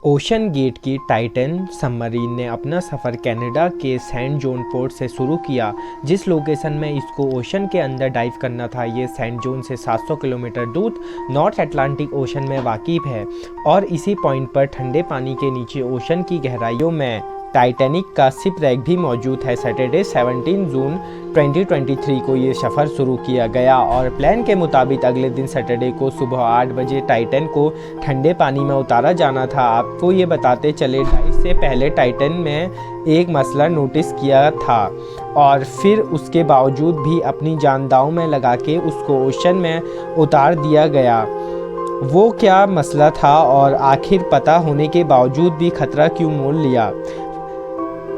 Ocean gate की Titan submarine ने अपना सफ़र कनाडा के सेंट जॉन पोर्ट से शुरू किया। जिस लोकेशन में इसको ओशन के अंदर डाइव करना था, ये सेंट जॉन से 700 किलोमीटर दूर नॉर्थ अटलांटिक ओशन में वाक़िफ़ है और इसी पॉइंट पर ठंडे पानी के नीचे ओशन की गहराइयों में टाइटैनिक का शिप रैक भी मौजूद है। सैटरडे 17 जून 2023 को ये सफ़र शुरू किया गया और प्लान के मुताबिक अगले दिन सैटरडे को सुबह 8 बजे टाइटन को ठंडे पानी में उतारा जाना था। आपको ये बताते चले, डाइव से पहले टाइटन में एक मसला नोटिस किया था और फिर उसके बावजूद भी अपनी जान दांव में लगा के उसको ओशन में उतार दिया गया। वो क्या मसला था और आखिर पता होने के बावजूद भी खतरा क्यों मोल लिया?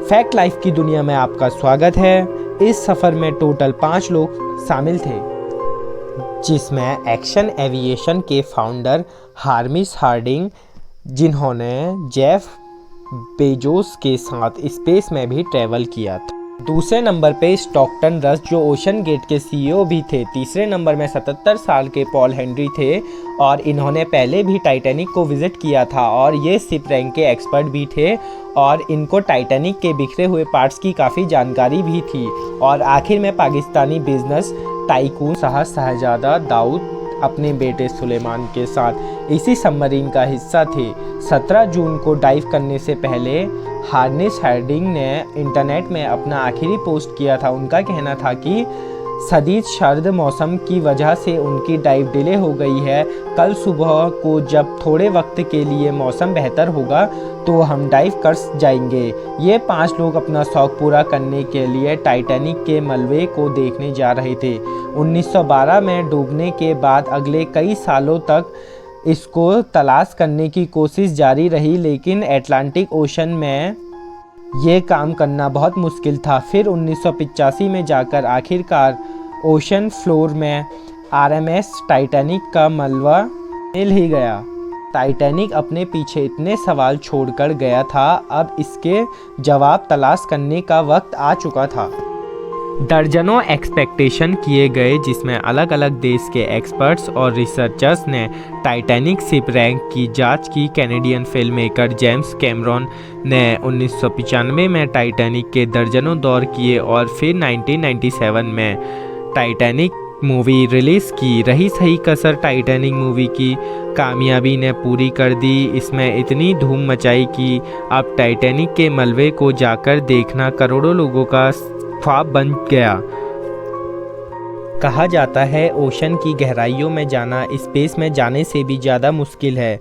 फैक्ट लाइफ की दुनिया में आपका स्वागत है। इस सफ़र में टोटल 5 लोग शामिल थे, जिसमें एक्शन एविएशन के फाउंडर हार्मिस हार्डिंग, जिन्होंने जेफ बेजोस के साथ स्पेस में भी ट्रैवल किया था। दूसरे नंबर पे स्टॉकटन रस, जो ओशन गेट के सीईओ भी थे। तीसरे नंबर में 77 साल के पॉल हेनरी थे और इन्होंने पहले भी टाइटैनिक को विज़िट किया था और ये शिप रैंक के एक्सपर्ट भी थे और इनको टाइटैनिक के बिखरे हुए पार्ट्स की काफ़ी जानकारी भी थी। और आखिर में पाकिस्तानी बिजनेस टाइकून शहजादा दाऊद अपने बेटे सुलेमान के साथ इसी सबमरीन का हिस्सा थे। 17 जून को डाइव करने से पहले हार्मिस हार्डिंग ने इंटरनेट में अपना आखिरी पोस्ट किया था। उनका कहना था कि शदीद सर्द मौसम की वजह से उनकी डाइव डिले हो गई है। कल सुबह को जब थोड़े वक्त के लिए मौसम बेहतर होगा तो हम डाइव कर जाएंगे। ये 5 लोग अपना शौक पूरा करने के लिए टाइटैनिक के मलबे को देखने जा रहे थे। 1912 में डूबने के बाद अगले कई सालों तक इसको तलाश करने की कोशिश जारी रही, लेकिन अटलांटिक ओशन में ये काम करना बहुत मुश्किल था। फिर 1985 में जाकर आखिरकार ओशन फ्लोर में आरएमएस टाइटैनिक का मलबा मिल ही गया। टाइटैनिक अपने पीछे इतने सवाल छोड़कर गया था, अब इसके जवाब तलाश करने का वक्त आ चुका था। दर्जनों एक्सपेक्टेशन किए गए, जिसमें अलग अलग देश के एक्सपर्ट्स और रिसर्चर्स ने टाइटैनिक शिप रैंक की जांच की। Canadian film maker James Cameron ने 1995 में टाइटैनिक के दर्जनों दौर किए और फिर 1997 में टाइटैनिक मूवी रिलीज़ की। रही सही कसर टाइटैनिक मूवी की कामयाबी ने पूरी कर दी। इसमें इतनी धूम मचाई कि अब टाइटैनिक के मलबे को जाकर देखना करोड़ों लोगों का ख्वाब बन गया। कहा जाता है ओशन की गहराइयों में जाना स्पेस में जाने से भी ज़्यादा मुश्किल है।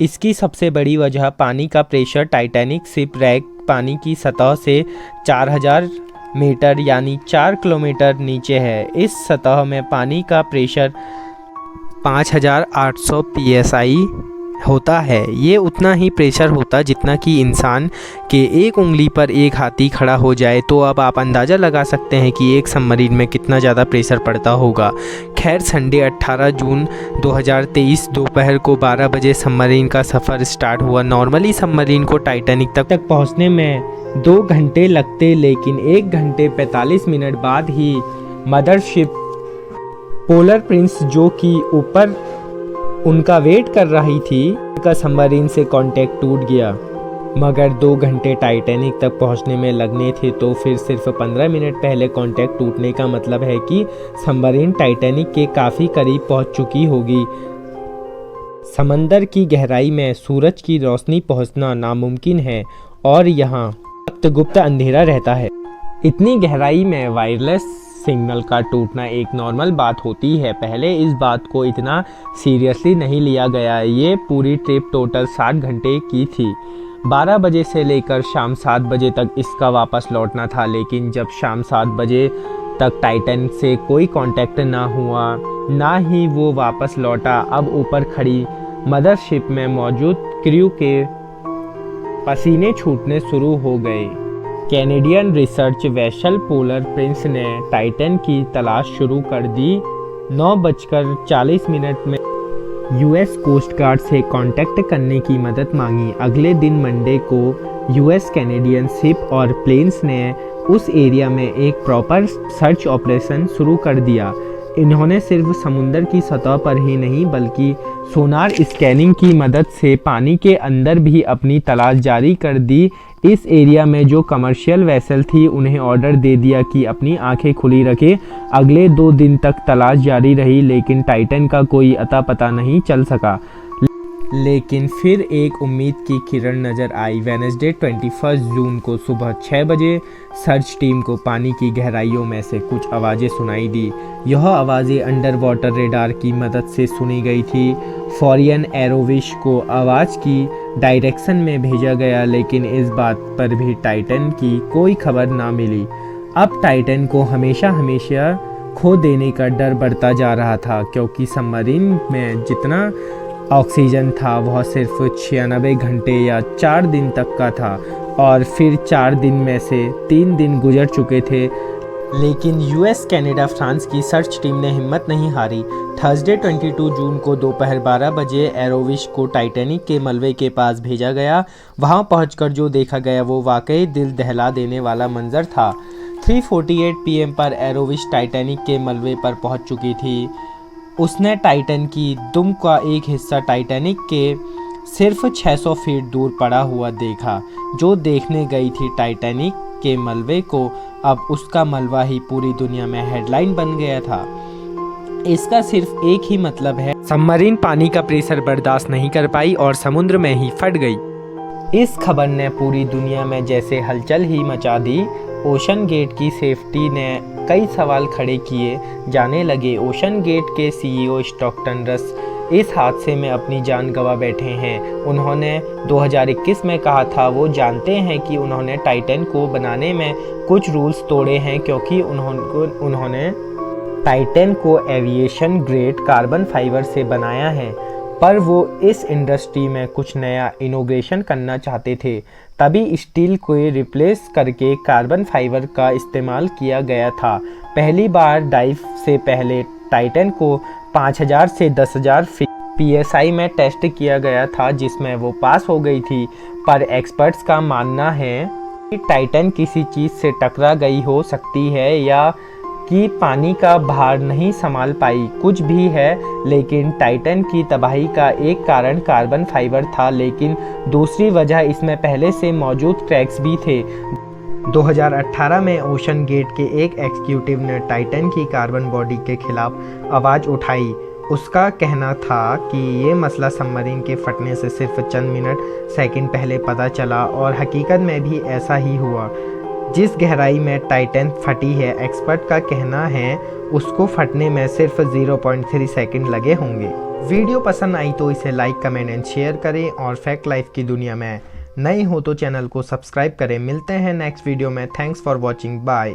इसकी सबसे बड़ी वजह पानी का प्रेशर। टाइटैनिक शिप रैक पानी की सतह से 4000 मीटर यानी 4 किलोमीटर नीचे है। इस सतह में पानी का प्रेशर 5800 psi होता है। ये उतना ही प्रेशर होता जितना कि इंसान के एक उंगली पर एक हाथी खड़ा हो जाए। तो अब आप अंदाज़ा लगा सकते हैं कि एक सबमरीन में कितना ज़्यादा प्रेशर पड़ता होगा। खैर, संडे 18 जून 2023 दोपहर को 12 बजे सबमरीन का सफ़र स्टार्ट हुआ। नॉर्मली सबमरीन को टाइटैनिक तक पहुंचने में 2 घंटे लगते, लेकिन 1 घंटे 45 मिनट बाद ही मदरशिप पोलर प्रिंस, जो कि ऊपर उनका वेट कर रही थी, उनका सबमरीन से कांटेक्ट टूट गया। मगर 2 घंटे टाइटैनिक तक पहुंचने में लगने थे, तो फिर सिर्फ 15 मिनट पहले कांटेक्ट टूटने का मतलब है कि सबमरीन टाइटैनिक के काफ़ी करीब पहुंच चुकी होगी। समंदर की गहराई में सूरज की रोशनी पहुंचना नामुमकिन है और यहाँ वक्त गुप्त अंधेरा रहता है। इतनी गहराई में वायरलेस सिग्नल का टूटना एक नॉर्मल बात होती है। पहले इस बात को इतना सीरियसली नहीं लिया गया। ये पूरी ट्रिप टोटल 60 घंटे की थी। 12 बजे से लेकर शाम 7 बजे तक इसका वापस लौटना था, लेकिन जब शाम 7 बजे तक टाइटन से कोई कांटेक्ट ना हुआ, ना ही वो वापस लौटा। अब ऊपर खड़ी मदरशिप में मौजूद क्रू के पसीने छूटने शुरू हो गए। Canadian research vessel polar Prince ने टाइटन की तलाश शुरू कर दी। 9:40 में यूएस कोस्ट गार्ड से कांटेक्ट करने की मदद मांगी। अगले दिन मंडे को यूएस कैनेडियन शिप और प्लेन्स ने उस एरिया में एक प्रॉपर सर्च ऑपरेशन शुरू कर दिया। इन्होंने सिर्फ समुद्र की सतह पर ही नहीं बल्कि सोनार स्कैनिंग की मदद से पानी के अंदर भी अपनी तलाश जारी कर दी। इस एरिया में जो कमर्शियल वेसल थी उन्हें ऑर्डर दे दिया कि अपनी आंखें खुली रखें। अगले 2 दिन तक तलाश जारी रही लेकिन टाइटन का कोई अता पता नहीं चल सका। लेकिन फिर एक उम्मीद की किरण नज़र आई। वेडनेसडे 21 जून को सुबह 6 बजे सर्च टीम को पानी की गहराइयों में से कुछ आवाज़ें सुनाई दी। यह आवाज़ें अंडर वाटर रेडार की मदद से सुनी गई थी। फॉरियन एरोविश को आवाज़ की डायरेक्शन में भेजा गया लेकिन इस बात पर भी टाइटन की कोई खबर ना मिली। अब टाइटन को हमेशा खो देने का डर बढ़ता जा रहा था क्योंकि सबमरीन में जितना ऑक्सीजन था वह सिर्फ 96 घंटे या 4 दिन तक का था और फिर 4 दिन में से 3 दिन गुजर चुके थे। लेकिन यूएस, कनाडा, फ्रांस की सर्च टीम ने हिम्मत नहीं हारी। थर्सडे 22 जून को दोपहर 12 बजे एरोविश को टाइटैनिक के मलबे के पास भेजा गया। वहां पहुंचकर जो देखा गया वो वाकई दिल दहला देने वाला मंजर था। 3:48 PM पर एरोविश टाइटैनिक के मलबे पर पहुंच चुकी थी। उसने टाइटन की दुम का एक हिस्सा टाइटैनिक के सिर्फ 600 फीट दूर पड़ा हुआ देखा। जो देखने गई थी टाइटैनिक के मलबे को, अब उसका मलबा ही पूरी दुनिया में हेडलाइन बन गया था। इसका सिर्फ एक ही मतलब है, सबमरीन पानी का प्रेशर बर्दाश्त नहीं कर पाई और समुद्र में ही फट गई। इस खबर ने पूरी दुनिया में जैसे हलचल ही मचा दी। ओशन गेट की सेफ्टी ने कई सवाल खड़े किए जाने लगे। ओशन गेट के CEO स्टॉकटन रस इस हादसे में अपनी जान गंवा बैठे हैं। उन्होंने 2021 में कहा था वो जानते हैं कि उन्होंने टाइटन को बनाने में कुछ रूल्स तोड़े हैं क्योंकि उन्होंने टाइटन को एविएशन ग्रेड कार्बन फाइबर से बनाया है, पर वो इस इंडस्ट्री में कुछ नया इनोवेशन करना चाहते थे। तभी स्टील को रिप्लेस करके कार्बन फाइबर का इस्तेमाल किया गया था। पहली बार डाइव से पहले टाइटन को 5000 से 10,000 PSI में टेस्ट किया गया था जिसमें वो पास हो गई थी। पर एक्सपर्ट्स का मानना है कि टाइटन किसी चीज़ से टकरा गई हो सकती है या कि पानी का भार नहीं संभाल पाई, कुछ भी है। लेकिन टाइटन की तबाही का एक कारण कार्बन फाइबर था, लेकिन दूसरी वजह इसमें पहले से मौजूद क्रैक्स भी थे। 2018 में ओशन गेट के एक एग्जीक्यूटिव ने टाइटन की कार्बन बॉडी के खिलाफ आवाज़ उठाई। उसका कहना था कि ये मसला सबमरीन के फटने से सिर्फ चंद मिनट सेकंड पहले पता चला और हकीकत में भी ऐसा ही हुआ। जिस गहराई में टाइटन फटी है, एक्सपर्ट का कहना है उसको फटने में सिर्फ 0.3 सेकंड लगे होंगे। वीडियो पसंद आई तो इसे लाइक, कमेंट एंड शेयर करें और फैक्ट लाइफ की दुनिया में नए हो तो चैनल को सब्सक्राइब करें। मिलते हैं नेक्स्ट वीडियो में। Thanks for watching, bye.